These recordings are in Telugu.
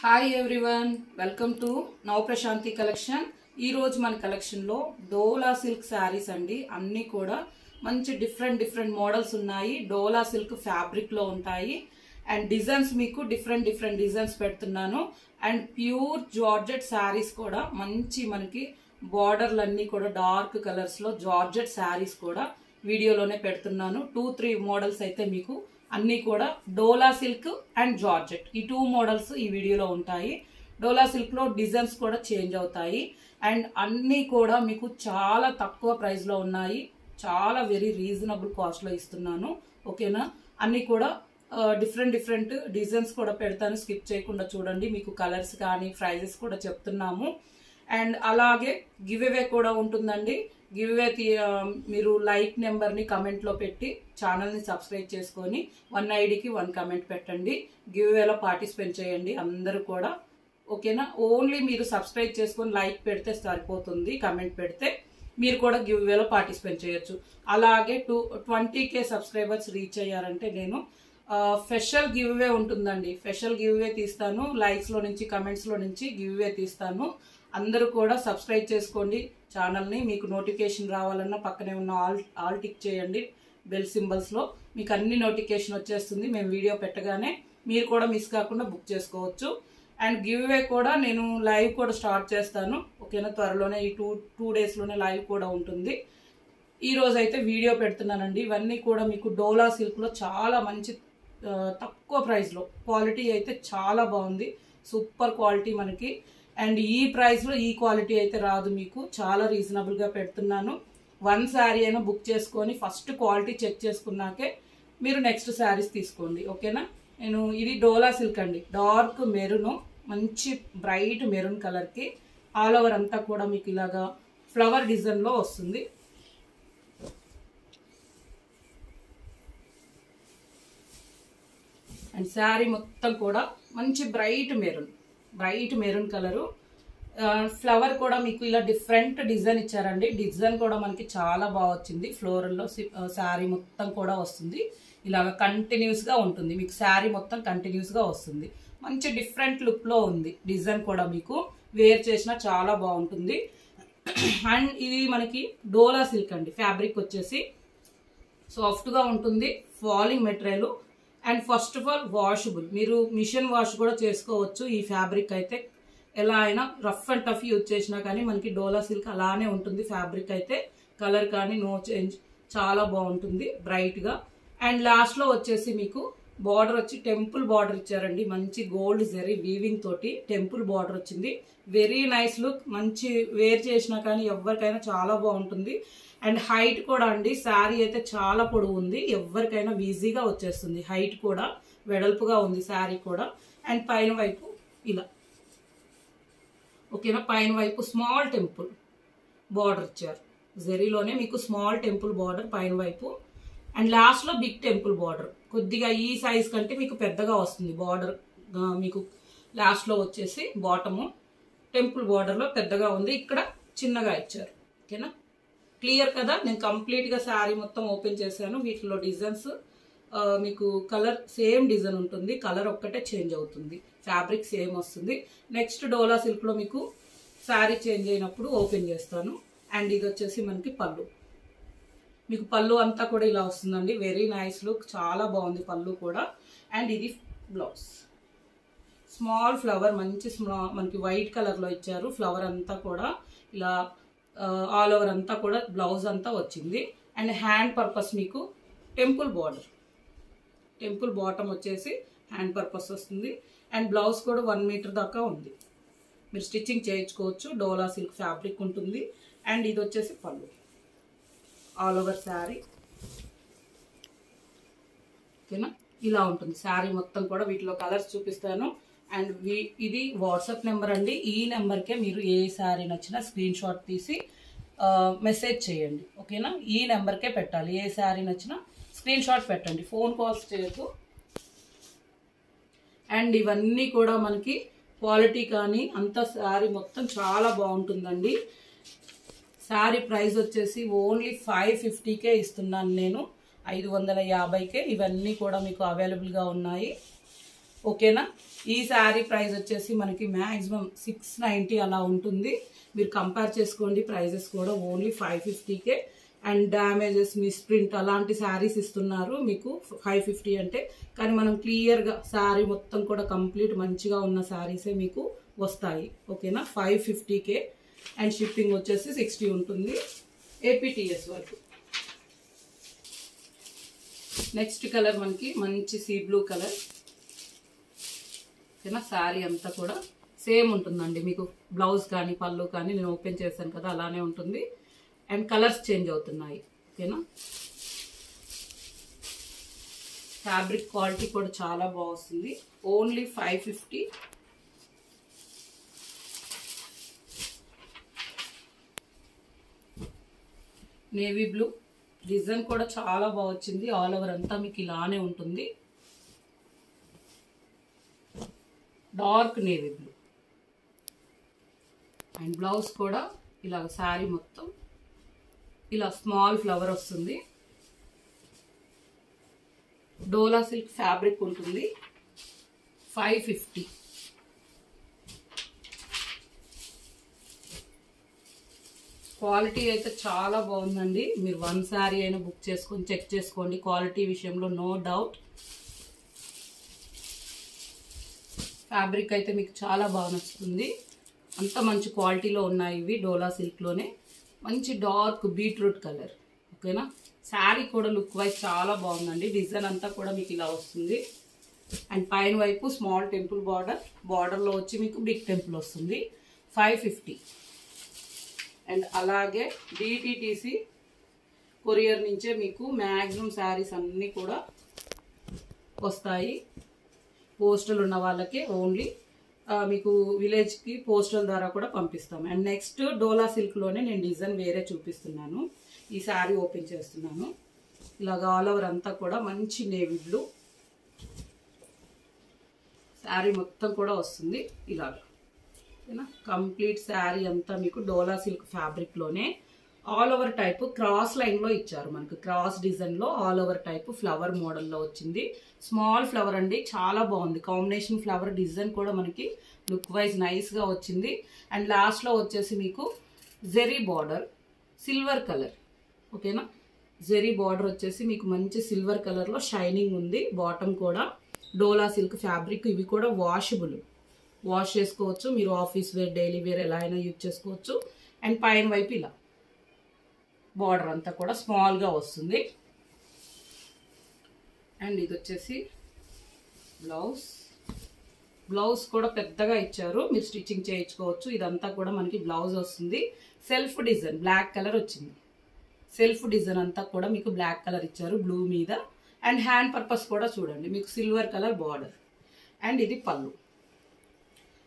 హాయ్ ఎవ్రీవన్, వెల్కమ్ టు నవ ప్రశాంతి కలెక్షన్. ఈ రోజు మన కలెక్షన్ లో డోలా సిల్క్ శారీస్ అండి. అన్ని కూడా మంచి డిఫరెంట్ మోడల్స్ ఉన్నాయి. డోలా సిల్క్ ఫ్యాబ్రిక్ లో ఉంటాయి అండ్ డిజైన్స్ మీకు డిఫరెంట్ డిజైన్స్ పెడుతున్నాను. అండ్ ప్యూర్ జార్జెట్ శారీస్ కూడా మంచి మనకి బార్డర్లన్నీ కూడా డార్క్ కలర్స్ లో జార్జెట్ శారీస్ కూడా వీడియోలోనే పెడుతున్నాను. 2-3 మోడల్స్ అయితే మీకు అన్ని కూడా డోలా సిల్క్ అండ్ జార్జెట్ ఈ 2 మోడల్స్ ఈ వీడియోలో ఉంటాయి. డోలా సిల్క్ లో డిజైన్స్ కూడా చేంజ్ అవుతాయి అండ్ అన్ని కూడా మీకు చాలా తక్కువ ప్రైస్ లో ఉన్నాయి. చాలా వెరీ రీజనబుల్ కాస్ట్ లో ఇస్తున్నాను. ఓకేనా, అన్ని కూడా డిఫరెంట్ డిజైన్స్ కూడా పెడతాను. స్కిప్ చేయకుండా చూడండి. మీకు కలర్స్ కానీ ప్రైజెస్ కూడా చెప్తున్నాము. అండ్ అలాగే గివ్ అవే కూడా ఉంటుందండి. గివ్ అవే మీరు లైక్ నెంబర్ని కమెంట్లో పెట్టి ఛానల్ని సబ్స్క్రైబ్ చేసుకొని 1 ఐడికి 1 కమెంట్ పెట్టండి. గివ్ అవేలో పార్టిసిపేట్ చేయండి అందరూ కూడా. ఓకేనా, ఓన్లీ మీరు సబ్స్క్రైబ్ చేసుకొని లైక్ పెడితే సరిపోతుంది. కమెంట్ పెడితే మీరు కూడా గివ్ అవేలో పార్టిసిపేట్ చేయొచ్చు. అలాగే 20K సబ్స్క్రైబర్స్ రీచ్ అయ్యారంటే నేను స్పెషల్ గివ్ అవే ఉంటుందండి. స్పెషల్ గివ్ అవే తీస్తాను. లైక్స్లో నుంచి కమెంట్స్లో నుంచి గివ్ అవే తీస్తాను. అందరూ కూడా సబ్స్క్రైబ్ చేసుకోండి ఛానల్ని. మీకు నోటిఫికేషన్ రావాలన్నా పక్కనే ఉన్న ఆల్ టిక్ చేయండి బెల్ సింబల్స్లో. మీకు అన్ని నోటిఫికేషన్ వచ్చేస్తుంది. మేము వీడియో పెట్టగానే మీరు కూడా మిస్ కాకుండా బుక్ చేసుకోవచ్చు. అండ్ గివ్ అవే కూడా నేను లైవ్ కూడా స్టార్ట్ చేస్తాను. ఓకేనా, త్వరలోనే ఈ టూ డేస్లోనే లైవ్ కూడా ఉంటుంది. ఈ రోజు అయితే వీడియో పెడుతున్నానండి. ఇవన్నీ కూడా మీకు డోలా సిల్క్లో చాలా మంచి తక్కువ ప్రైస్లో క్వాలిటీ అయితే చాలా బాగుంది. సూపర్ క్వాలిటీ మనకి. అండ్ ఈ ప్రైస్లో ఈ క్వాలిటీ అయితే రాదు మీకు. చాలా రీజనబుల్గా పెడుతున్నాను. 1 శారీ అయినా బుక్ చేసుకొని ఫస్ట్ క్వాలిటీ చెక్ చేసుకున్నాకే మీరు నెక్స్ట్ శారీస్ తీసుకోండి. ఓకేనా, ఇది డోలా సిల్క్ అండి. డార్క్ మెరూన్, మంచి బ్రైట్ మెరూన్ కలర్కి ఆల్ ఓవర్ అంతా కూడా మీకు ఇలాగా ఫ్లవర్ డిజైన్లో వస్తుంది. అండ్ శారీ మొత్తం కూడా మంచి బ్రైట్ మెరూన్ కలరు. ఫ్లవర్ కూడా మీకు ఇలా డిఫరెంట్ డిజైన్ ఇచ్చారండి. డిజైన్ కూడా మనకి చాలా బాగా వచ్చింది. ఫ్లోరల్లో శారీ మొత్తం కూడా వస్తుంది. ఇలాగ కంటిన్యూస్గా ఉంటుంది. మీకు శారీ మొత్తం కంటిన్యూస్గా వస్తుంది. మంచి డిఫరెంట్ లుక్లో ఉంది. డిజైన్ కూడా మీకు వేర్ చేసినా చాలా బాగుంటుంది. అండ్ ఇది మనకి డోలా సిల్క్ అండి. ఫ్యాబ్రిక్ వచ్చేసి సాఫ్ట్గా ఉంటుంది. Falling material and first of all washable. మీరు మిషన్ వాష్ కూడా చేసుకోవచ్చు. ఈ ఫ్యాబ్రిక్ అయితే ఎలా అయినా రఫ్ అండ్ టఫ్ యూజ్ చేసినా కానీ మనకి డోలా సిల్క్ అలానే ఉంటుంది. ఫ్యాబ్రిక్ అయితే కలర్ కానీ నో చేంజ్, చాలా బాగుంటుంది బ్రైట్గా. అండ్ లాస్ట్లో వచ్చేసి మీకు బార్డర్ వచ్చి టెంపుల్ బార్డర్ ఇచ్చారండి. మంచి గోల్డ్ జరీ వీవింగ్ తోటి టెంపుల్ బార్డర్ వచ్చింది. Very nice look. మంచి వేర్ చేసినా కానీ ఎవరికైనా చాలా బాగుంటుంది. అండ్ హైట్ కూడా అండి, శారీ అయితే చాలా పొడవు ఉంది. ఎవరికైనా ఈజీగా వచ్చేస్తుంది. హైట్ కూడా వెడల్పుగా ఉంది శారీ కూడా. అండ్ పైన వైపు ఇలా, ఓకేనా, పైన వైపు స్మాల్ టెంపుల్ బార్డర్ ఇచ్చారు. జరీలోనే మీకు స్మాల్ టెంపుల్ బార్డర్ పైన వైపు. అండ్ లాస్ట్లో బిగ్ టెంపుల్ బార్డర్. కొద్దిగా ఈ సైజ్ కంటే మీకు పెద్దగా వస్తుంది బార్డర్. మీకు లాస్ట్లో వచ్చేసి బాటము టెంపుల్ బార్డర్లో పెద్దగా ఉంది. ఇక్కడ చిన్నగా ఇచ్చారు. ఓకేనా, క్లియర్ కదా. నేను కంప్లీట్గా శారీ మొత్తం ఓపెన్ చేశాను. వీటిలో డిజైన్స్ మీకు కలర్ సేమ్ డిజైన్ ఉంటుంది. కలర్ ఒక్కటే చేంజ్ అవుతుంది. ఫ్యాబ్రిక్ సేమ్ వస్తుంది. నెక్స్ట్ డోలా సిల్క్లో మీకు శారీ చేంజ్ అయినప్పుడు ఓపెన్ చేస్తాను. అండ్ ఇది వచ్చేసి మనకి పళ్ళు. మీకు పళ్ళు అంతా కూడా ఇలా వస్తుందండి. వెరీ నైస్ లుక్, చాలా బాగుంది పళ్ళు కూడా. అండ్ ఇది బ్లౌజ్. స్మాల్ ఫ్లవర్, మంచి మనకి వైట్ కలర్లో ఇచ్చారు. ఫ్లవర్ అంతా కూడా ఇలా ఆల్ ఓవర్ అంతా కూడా బ్లౌజ్ అంతా వచ్చింది. అండ్ హ్యాండ్ పర్పస్ మీకు టెంపుల్ బార్డర్, టెంపుల్ బాటమ్ వచ్చేసి హ్యాండ్ పర్పస్ వస్తుంది. అండ్ బ్లౌజ్ కూడా 1 మీటర్ దాకా ఉంది. మీరు స్టిచ్చింగ్ చేయించుకోవచ్చు. డోలా సిల్క్ ఫ్యాబ్రిక్ ఉంటుంది. అండ్ ఇది వచ్చేసి పళ్ళు ఆల్ ఓవర్ శారీ. ఓకేనా, ఇలా ఉంటుంది శారీ మొత్తం కూడా. వీటిలో కలర్స్ చూపిస్తాను. అండ్ ఇది వాట్సాప్ నెంబర్ అండి. ఈ నెంబర్కే మీరు ఏ శారీ నచ్చినా స్క్రీన్ షాట్ తీసి మెసేజ్ చేయండి. ఓకేనా, ఈ నెంబర్కే పెట్టాలి. ఏ శారీ నచ్చినా స్క్రీన్ షాట్ పెట్టండి, ఫోన్ కాల్స్ చేయొద్దు. అండ్ ఇవన్నీ కూడా మనకి క్వాలిటీ కానీ అంత శారీ మొత్తం చాలా బాగుంటుందండి. శారీ ప్రైస్ వచ్చేసి ఓన్లీ 550కే ఇస్తున్నాను నేను. 550కే ఇవన్నీ కూడా మీకు అవైలబుల్గా ఉన్నాయి. ఓకేనా, ఈ శారీ ప్రైస్ వచ్చేసి మనకి మ్యాక్సిమం 690 అలా ఉంటుంది. మీరు కంపేర్ చేసుకోండి, ప్రైజెస్ కూడా ఓన్లీ 550కే. అండ్ డ్యామేజెస్, మిస్ప్రింట్ అలాంటి శారీస్ ఇస్తున్నారు మీకు 550 అంటే. కానీ మనం క్లియర్గా శారీ మొత్తం కూడా కంప్లీట్ మంచిగా ఉన్న శారీసే మీకు వస్తాయి. ఓకేనా, 550కే. అండ్ షిప్పింగ్ వచ్చేసి 60 ఉంటుంది ఏపీటీఎస్ వరకు. నెక్స్ట్ కలర్ మనకి మంచి సీ బ్లూ కలర్. ఓకేనా, శారీ అంతా కూడా సేమ్ ఉంటుందండి. మీకు బ్లౌజ్ కానీ పళ్ళు కానీ నేను ఓపెన్ చేశాను కదా అలానే ఉంటుంది. అండ్ కలర్స్ చేంజ్ అవుతున్నాయి. ఓకేనా, ఫ్యాబ్రిక్ క్వాలిటీ కూడా చాలా బాగుంది. ఓన్లీ 550. నేవీ బ్లూ డిజైన్ కూడా చాలా బాగా వచ్చింది. ఆల్ ఓవర్ అంతా మీకు ఇలానే ఉంటుంది. Dark navy blue. And blouse కూడా ఇలా శారీ మొత్తం ఇలా స్మాల్ ఫ్లవర్ వస్తుంది. డోలా సిల్క్ ఫ్యాబ్రిక్ ఉంటుంది. 550. క్వాలిటీ అయితే చాలా బాగుందండి. మీరు 1 శారీ అయినా బుక్ చేసుకొని చెక్ చేసుకోండి, క్వాలిటీ విషయంలో నో డౌట్. ఫ్యాబ్రిక్ అయితే మీకు చాలా బాగా నచ్చుతుంది. అంత మంచి క్వాలిటీలో ఉన్నాయి ఇవి డోలా సిల్క్లోనే. మంచి డార్క్ బీట్రూట్ కలర్. ఓకేనా, శారీ కూడా లుక్ వైజ్ చాలా బాగుందండి. డిజైన్ అంతా కూడా మీకు ఇలా వస్తుంది. అండ్ పైన వైపు స్మాల్ టెంపుల్ బార్డర్లో వచ్చి మీకు బిగ్ టెంపుల్ వస్తుంది. 550. అండ్ అలాగే డిటిటిసి కొరియర్ నుంచే మీకు మ్యాక్సిమం శారీస్ అన్నీ కూడా వస్తాయి. పోస్టల్ ఉన్న వాళ్ళకి ఓన్లీ మీకు విలేజ్కి పోస్టల్ ద్వారా కూడా పంపిస్తాం. అండ్ నెక్స్ట్ డోలా సిల్క్లోనే నేను డిజైన్ వేరే చూపిస్తున్నాను. ఈ శారీ ఓపెన్ చేస్తున్నాను. ఇలాగ ఆల్ ఓవర్ అంతా కూడా మంచి నేవీ బ్లూ శారీ మొత్తం కూడా వస్తుంది. ఇలాగ ఓకేనా, కంప్లీట్ శారీ అంతా మీకు డోలా సిల్క్ ఫ్యాబ్రిక్లోనే ఆల్ ఓవర్ టైప్ క్రాస్ లైన్లో ఇచ్చారు. మనకు క్రాస్ డిజైన్లో ఆల్ ఓవర్ టైప్ ఫ్లవర్ మోడల్లో వచ్చింది. స్మాల్ ఫ్లవర్ అండి, చాలా బాగుంది. కాంబినేషన్ ఫ్లవర్ డిజైన్ కూడా మనకి లుక్ వైజ్ నైస్గా వచ్చింది. అండ్ లాస్ట్లో వచ్చేసి మీకు జెరీ బార్డర్ సిల్వర్ కలర్. ఓకేనా, జెరీ బార్డర్ వచ్చేసి మీకు మంచి సిల్వర్ కలర్లో షైనింగ్ ఉంది. బాటమ్ కూడా డోలా సిల్క్ ఫ్యాబ్రిక్. ఇవి కూడా వాష్ చేసుకోవచ్చు. మీరు ఆఫీస్ వేర్, డైలీ వేర్ ఎలా అయినా యూజ్ చేసుకోవచ్చు. అండ్ పైన వైపు ఇలా బార్డర్ అంతా కూడా స్మాల్గా వస్తుంది. అండ్ ఇది వచ్చేసి బ్లౌజ్ కూడా పెద్దగా ఇచ్చారు, మీరు స్టిచ్చింగ్ చేయించుకోవచ్చు. ఇదంతా కూడా మనకి బ్లౌజ్ వస్తుంది. సెల్ఫ్ డిజైన్ బ్లాక్ కలర్ వచ్చింది. సెల్ఫ్ డిజైన్ అంతా కూడా మీకు బ్లాక్ కలర్ ఇచ్చారు బ్లూ మీద. అండ్ హ్యాండ్ పర్పస్ కూడా చూడండి మీకు సిల్వర్ కలర్ బార్డర్. అండ్ ఇది పళ్ళు.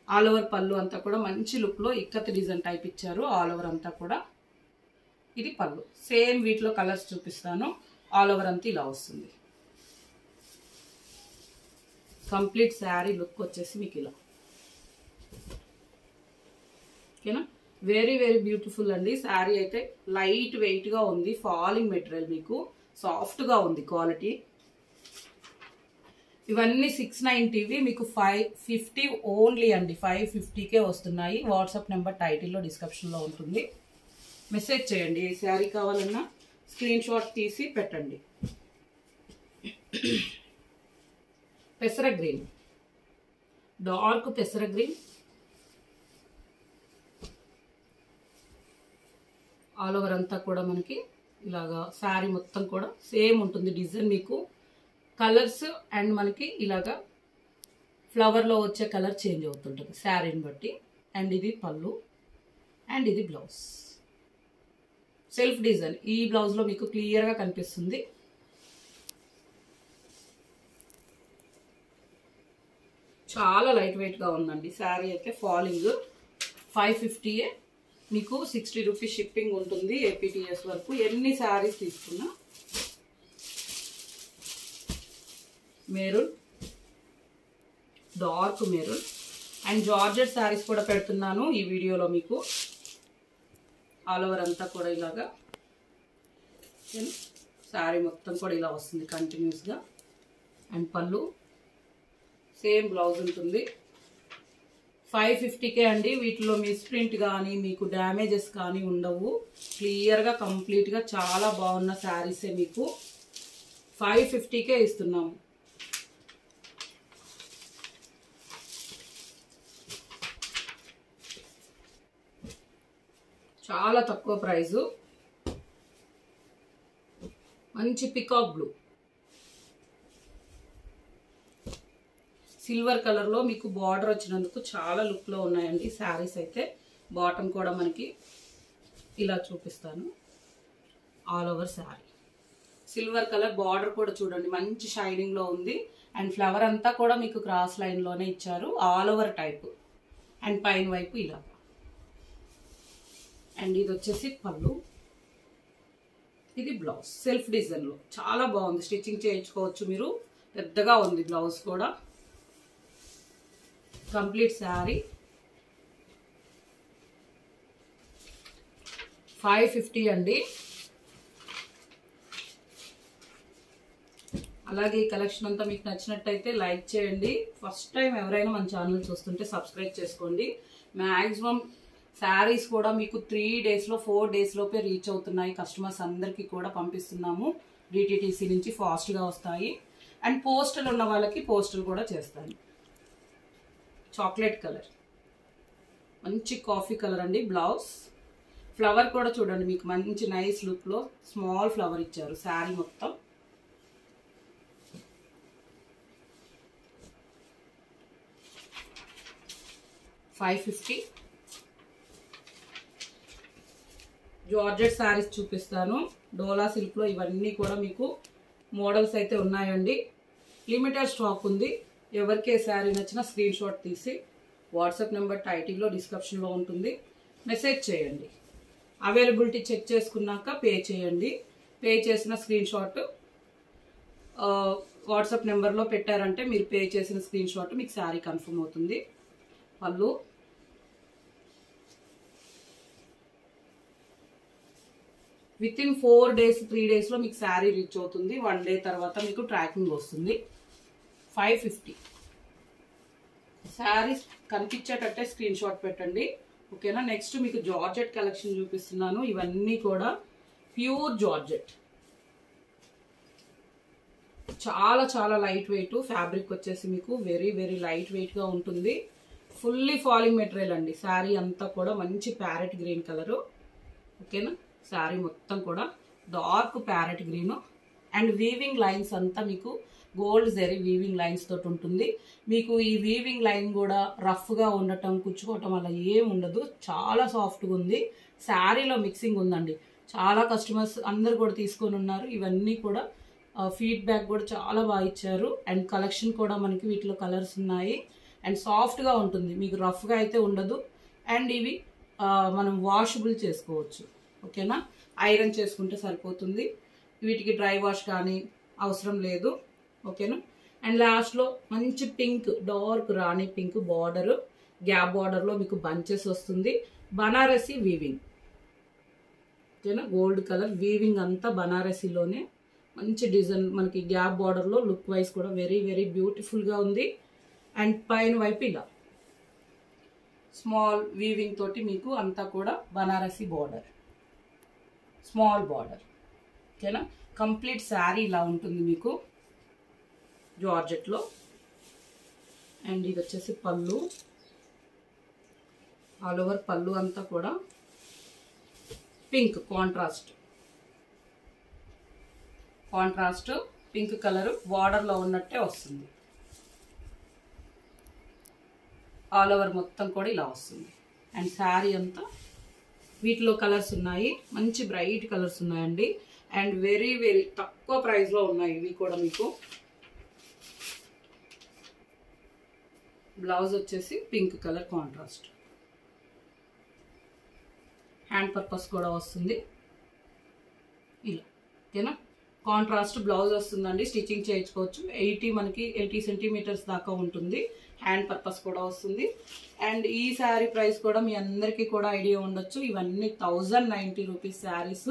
ఆల్ ఓవర్ పళ్ళు అంతా కూడా మంచి లుక్లో ఇక్కత్ డిజైన్ టైప్ ఇచ్చారు ఆల్ ఓవర్ అంతా కూడా. ఇది పళ్ళు. సేమ్ వీటిలో కలర్స్ చూపిస్తాను. ఆల్ ఓవర్ అంతా ఇలా వస్తుంది. కంప్లీట్ శారీ లుక్ వచ్చేసి మీకు ఇలా. ఓకేనా, వెరీ వెరీ బ్యూటిఫుల్ అండి. శారీ అయితే లైట్ వెయిట్గా ఉంది. ఫాలింగ్ మెటీరియల్, మీకు సాఫ్ట్గా ఉంది క్వాలిటీ. ఇవన్నీ 690వి మీకు 550 ఓన్లీ అండి. 550కే వస్తున్నాయి. వాట్సాప్ నెంబర్ టైటిల్లో డిస్క్రిప్షన్లో ఉంటుంది. మెసేజ్ చేయండి. ఏ శారీ కావాలన్నా స్క్రీన్ షాట్ తీసి పెట్టండి. పెసర గ్రీన్, డార్క్ పెసర గ్రీన్. ఆల్ ఓవర్ అంతా కూడా మనకి ఇలాగా శారీ మొత్తం కూడా సేమ్ ఉంటుంది డిజైన్. మీకు కలర్స్ అండ్ మనకి ఇలాగా ఫ్లవర్లో వచ్చే కలర్ చేంజ్ అవుతుంటుంది శారీని బట్టి. అండ్ ఇది పళ్ళు. అండ్ ఇది బ్లౌజ్. సెల్ఫ్ డిజైన్ ఈ బ్లౌజ్లో మీకు క్లియర్గా కనిపిస్తుంది. చాలా లైట్ వెయిట్గా ఉందండి శారీ అయితే. ఫాలింగ్ 550ఏ. మీకు 60 రూపీస్ షిప్పింగ్ ఉంటుంది ఏపీటీఎస్ వరకు. ఎన్ని శారీస్ తీసుకున్నా. Maroon, dark maroon. And georgette saris కూడా పెడుతున్నాను ఈ వీడియోలో మీకు. ఆల్ ఓవర్ అంతా కూడా ఇలాగా శారీ మొత్తం కూడా ఇలా వస్తుంది కంటిన్యూస్గా. అండ్ పళ్ళు సేమ్ బ్లౌజ్ ఉంటుంది. 550కే అండి. వీటిలో మిస్ప్రింట్ కానీ మీకు డ్యామేజెస్ కానీ ఉండవు. క్లియర్గా కంప్లీట్గా చాలా బాగున్న శారీసే మీకు 550కే ఇస్తున్నాము. చాలా తక్కువ ప్రైజు. మంచి పికాక్ బ్లూ, సిల్వర్ కలర్లో మీకు బార్డర్ వచ్చినందుకు చాలా లుక్లో ఉన్నాయండి శారీస్ అయితే. బాటమ్ కూడా మనకి ఇలా చూపిస్తాను. All over sari silver colour border కూడా చూడండి మంచి షైనింగ్లో ఉంది. అండ్ ఫ్లవర్ అంతా కూడా మీకు క్రాస్ లైన్లోనే ఇచ్చారు. All over type. అండ్ పైన వైపు ఇలా. అండ్ ఇది వచ్చేసి పళ్ళు. ఇది బ్లౌజ్ సెల్ఫ్ డిజైన్లో చాలా బాగుంది. స్టిచ్చింగ్ చేయించుకోవచ్చు మీరు. పెద్దగా ఉంది బ్లౌజ్ కూడా. కంప్లీట్ శారీ 550 అండి. అలాగే ఈ కలెక్షన్ అంతా మీకు నచ్చినట్టయితే లైక్ చేయండి. ఫస్ట్ టైం ఎవరైనా మన ఛానల్ చూస్తుంటే సబ్స్క్రైబ్ చేసుకోండి. మ్యాక్సిమం శారీస్ కూడా మీకు 3 డేస్లో 4 డేస్లోపే రీచ్ అవుతున్నాయి. కస్టమర్స్ అందరికీ కూడా పంపిస్తున్నాము. డిటిటిసి నుంచి ఫాస్ట్గా వస్తాయి. అండ్ పోస్టల్ ఉన్న వాళ్ళకి పోస్టల్ కూడా చేస్తాను. చాక్లెట్ కలర్ మంచి కాఫీ కలర్ అండి. బ్లౌజ్ ఫ్లవర్ కూడా చూడండి మీకు మంచి నైస్ లుక్లో స్మాల్ ఫ్లవర్ ఇచ్చారు శారీ మొత్తం. $550. జార్జెట్ శారీస్ చూపిస్తాను. డోలా సిల్క్లో ఇవన్నీ కూడా మీకు మోడల్స్ అయితే ఉన్నాయండి. లిమిటెడ్ స్టాక్ ఉంది. ఎవరికి ఏ శారీ నచ్చినా స్క్రీన్ షాట్ తీసి వాట్సాప్ నెంబర్ టైటిల్లో డిస్క్రిప్షన్లో ఉంటుంది. మెసేజ్ చేయండి. అవైలబిలిటీ చెక్ చేసుకున్నాక పే చేయండి. పే చేసిన స్క్రీన్ షాట్ వాట్సాప్ నెంబర్లో పెట్టారంటే మీరు పే చేసిన స్క్రీన్ షాట్ మీకు శారీ కన్ఫర్మ్ అవుతుంది. పళ్ళు విత్ ఇన్ 4 డేస్ 3 డేస్లో మీకు శారీ రీచ్ అవుతుంది. 1 డే తర్వాత మీకు ట్రాకింగ్ వస్తుంది. 550. శారీస్ కనిపించేటట్టే స్క్రీన్ షాట్ పెట్టండి. ఓకేనా. నెక్స్ట్ మీకు జార్జెట్ కలెక్షన్ చూపిస్తున్నాను. ఇవన్నీ కూడా ప్యూర్ జార్జెట్. చాలా చాలా లైట్ వెయిట్. ఫ్యాబ్రిక్ వచ్చేసి మీకు వెరీ వెరీ లైట్ వెయిట్గా ఉంటుంది. ఫుల్లీ ఫాలింగ్ మెటీరియల్ అండి. శారీ అంతా కూడా మంచి ప్యారెట్ గ్రీన్ కలరు. ఓకేనా. శారీ మొత్తం కూడా dark parrot green. And weaving lines అంతా మీకు గోల్డ్ జెరీ వీవింగ్ లైన్స్ తోటి ఉంటుంది. మీకు ఈ వీవింగ్ లైన్ కూడా రఫ్గా ఉండటం కుచ్చుకోవటం అలా ఏం ఉండదు. చాలా సాఫ్ట్గా ఉంది. శారీలో మిక్సింగ్ ఉందండి. చాలా కస్టమర్స్ అందరు కూడా తీసుకొని ఉన్నారు. ఇవన్నీ కూడా ఫీడ్బ్యాక్ కూడా చాలా బాగా ఇచ్చారు. అండ్ కలెక్షన్ కూడా మనకి వీటిలో కలర్స్ ఉన్నాయి. అండ్ సాఫ్ట్గా ఉంటుంది. మీకు రఫ్గా అయితే ఉండదు. అండ్ ఇవి మనం వాషబుల్ చేసుకోవచ్చు. ఓకేనా. ఐరన్ చేసుకుంటే సరిపోతుంది. వీటికి డ్రై వాష్ కానీ అవసరం లేదు. ఓకేనా. అండ్ లాస్ట్లో మంచి పింక్ డార్క్ రాణి పింక్ బార్డర్, గ్యాప్ బార్డర్లో మీకు బంచెస్ వస్తుంది. బనారసి వీవింగ్. ఓకేనా. గోల్డ్ కలర్ వీవింగ్ అంతా బనారసిలోనే మంచి డిజైన్. మనకి గ్యాప్ బార్డర్లో లుక్ వైజ్ కూడా వెరీ వెరీ బ్యూటిఫుల్గా ఉంది. అండ్ పైన వైపు ఇలా స్మాల్ వీవింగ్ తోటి మీకు అంతా కూడా బనారసి బార్డర్, స్మాల్ బార్డర్. ఓకేనా. కంప్లీట్ శారీ ఇలా ఉంటుంది మీకు జార్జెట్లో. అండ్ ఇది వచ్చేసి పళ్ళు. ఆల్ ఓవర్ పళ్ళు అంతా కూడా పింక్ కాంట్రాస్ట్ పింక్ కలర్ బార్డర్లో ఉన్నట్టే వస్తుంది. ఆల్ ఓవర్ మొత్తం కూడా ఇలా వస్తుంది. అండ్ శారీ అంతా వీటిలో కలర్స్ ఉన్నాయి. మంచి బ్రైట్ కలర్స్ ఉన్నాయండి. అండ్ వెరీ వెరీ తక్కువ ప్రైస్లో ఉన్నాయి ఇవి కూడా మీకు. బ్లౌజ్ వచ్చేసి pink colour contrast. Hand purpose కూడా వస్తుంది ఇలా. ఓకేనా. కాంట్రాస్ట్ బ్లౌజ్ వస్తుందండి. స్టిచ్చింగ్ చేయించుకోవచ్చు. 80 సెంటీమీటర్స్ దాకా ఉంటుంది. హ్యాండ్ పర్పస్ కూడా వస్తుంది. అండ్ ఈ శారీ ప్రైస్ కూడా మీ అందరికీ కూడా ఐడియా ఉండొచ్చు. ఇవన్నీ 1090 రూపీస్ శారీస్.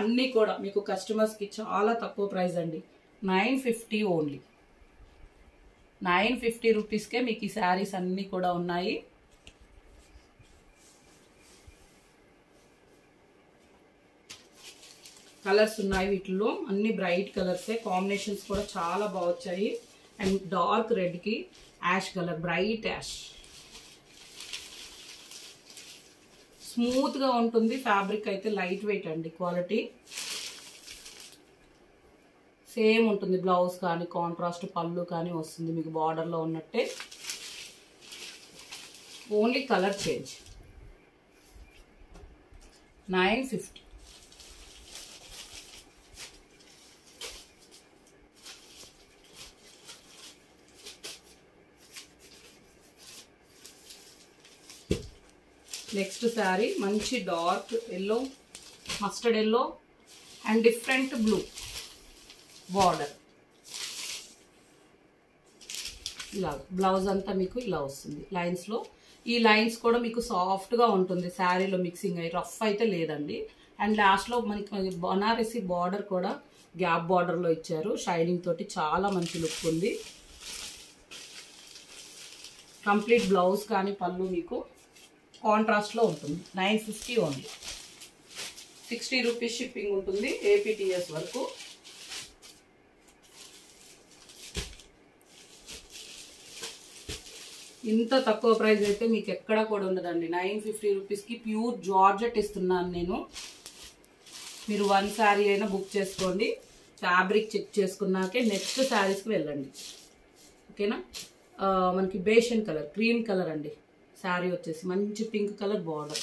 అన్నీ కూడా మీకు కస్టమర్స్కి చాలా తక్కువ ప్రైస్ అండి. 950 ఓన్లీ. 950 రూపీస్కే మీకు ఈ శారీస్ అన్నీ కూడా ఉన్నాయి. కలర్స్ ఉన్నాయి వీటిలో, అన్ని బ్రైట్ కలర్సే. కాంబినేషన్స్ కూడా చాలా బాగా వచ్చాయి. అండ్ డార్క్ రెడ్కి యాష్ కలర్, బ్రైట్ యాష్. స్మూత్గా ఉంటుంది ఫ్యాబ్రిక్ అయితే, లైట్ వెయిట్ అండి, క్వాలిటీ సేమ్ ఉంటుంది. బ్లౌజ్ కానీ కాంట్రాస్ట్ పళ్ళు కానీ వస్తుంది మీకు బార్డర్లో ఉన్నట్టే, only colour change. 950. Next sari మంచి dark yellow, mustard yellow and different blue border. ఇలా బ్లౌజ్ అంతా మీకు ఇలా వస్తుంది లైన్స్లో. ఈ లైన్స్ కూడా మీకు సాఫ్ట్గా ఉంటుంది శారీలో, మిక్సింగ్ అయ్యి రఫ్ అయితే లేదండి. అండ్ లాస్ట్లో మనకి బనారసి బార్డర్ కూడా గ్యాప్ బార్డర్లో ఇచ్చారు, షైనింగ్ తోటి చాలా మంచి లుక్ ఉంది. కంప్లీట్ బ్లౌజ్ కానీ పళ్ళు మీకు కాంట్రాస్ట్లో ఉంటుంది. 950 ఓన్లీ. 60 రూపీస్ షిప్పింగ్ ఉంటుంది ఏపీటీఎస్ వరకు. ఇంత తక్కువ ప్రైస్ అయితే మీకు ఎక్కడ కూడా ఉండదండి. 950 రూపీస్కి ప్యూర్ జార్జెట్ ఇస్తున్నాను నేను. మీరు 1 శారీ అయినా బుక్ చేసుకోండి, ఫ్యాబ్రిక్ చెక్ చేసుకున్నాకే నెక్స్ట్ శారీస్కి వెళ్ళండి. ఓకేనా. మనకి బేషన్ కలర్, క్రీమ్ కలర్ అండి. శారీ వచ్చేసి మంచి పింక్ కలర్ బార్డర్.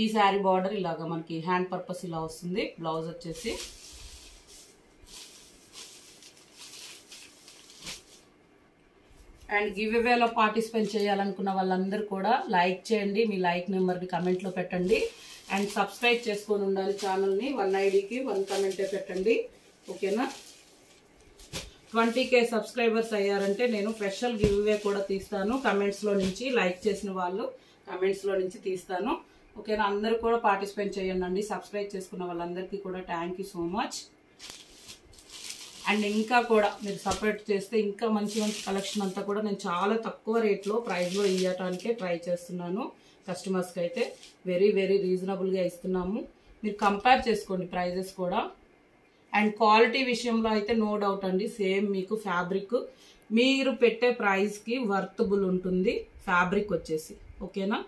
ఈ శారీ బార్డర్ ఇలాగా మనకి హ్యాండ్ పర్పస్ ఇలా వస్తుంది. బ్లౌజ్ వచ్చేసి అండ్ గివ్ అవేలో పార్టిసిపేట్ చేయాలనుకున్న వాళ్ళందరూ కూడా లైక్ చేయండి, మీ లైక్ నెంబర్ని కమెంట్లో పెట్టండి. అండ్ సబ్స్క్రైబ్ చేసుకొని ఉండాలి ఛానల్ని. 1 ఐడికి 1 కమెంటే పెట్టండి. ఓకేనా. 20K సబ్స్క్రైబర్స్ అయ్యారంటే నేను స్పెషల్ గివ్ అవే కూడా తీస్తాను. కమెంట్స్లో నుంచి లైక్ చేసిన వాళ్ళు కమెంట్స్లో నుంచి తీస్తాను. ఓకేనా. అందరూ కూడా పార్టిసిపేట్ చేయండి. సబ్స్క్రైబ్ చేసుకున్న వాళ్ళందరికీ కూడా thank you so much. And ఇంకా కూడా మీరు సపరేట్ చేస్తే ఇంకా మంచి మంచి కలెక్షన్ అంతా కూడా నేను చాలా తక్కువ రేట్లో ప్రైస్లో ఇవ్వటానికే ట్రై చేస్తున్నాను. కస్టమర్స్కి అయితే వెరీ వెరీ రీజనబుల్గా ఇస్తున్నాము. మీరు కంపేర్ చేసుకోండి ప్రైజెస్ కూడా. అండ్ క్వాలిటీ విషయంలో అయితే నో డౌట్ అండి, సేమ్ మీకు ఫ్యాబ్రిక్ మీరు పెట్టే ప్రైస్కి వర్తబుల్ ఉంటుంది ఫ్యాబ్రిక్ వచ్చేసి. ఓకేనా.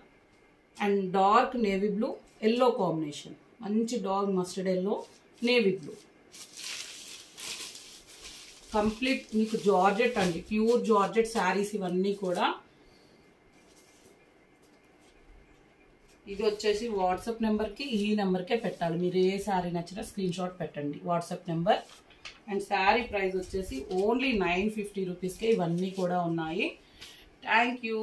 And dark navy blue yellow combination, మంచి dark mustard yellow navy blue. Complete మీకు జార్జెట్ అండి, ప్యూర్ జార్జెట్ శారీస్ ఇవన్నీ కూడా. ఇది వచ్చేసి వాట్సాప్ నెంబర్కి, ఈ నెంబర్కే పెట్టాలి. మీరు ఏ శారీ నచ్చినా స్క్రీన్ షాట్ పెట్టండి, WhatsApp number. And sari price వచ్చేసి ఓన్లీ 950 రూపీస్కే ఇవన్నీ కూడా ఉన్నాయి. Thank you.